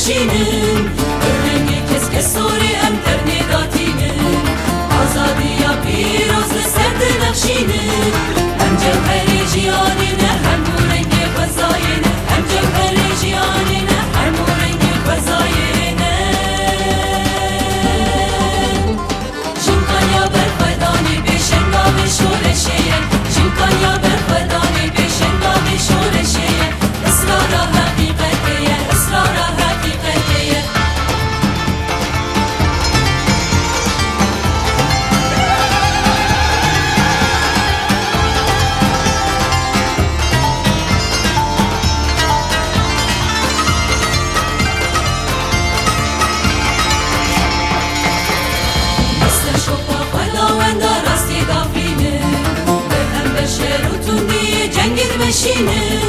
مشینن رنگی کس کس سوری ام ترنی داتینن آزادی یا پیروز لسرد نخشینن هم جوهری جیانینه هم رنگی فضاینه هم جوهری جیانینه هم رنگی فضاینه جنکان یا برفدانی بیشنگا به شورشیه جنکان یا برفدانی بیشنگا به شورشیه اسرار حقیقتیه اسرار حقیقتیه مثل شوپا خداوندا راستی دافینه به هم بشه رو تندی جنگید مشینه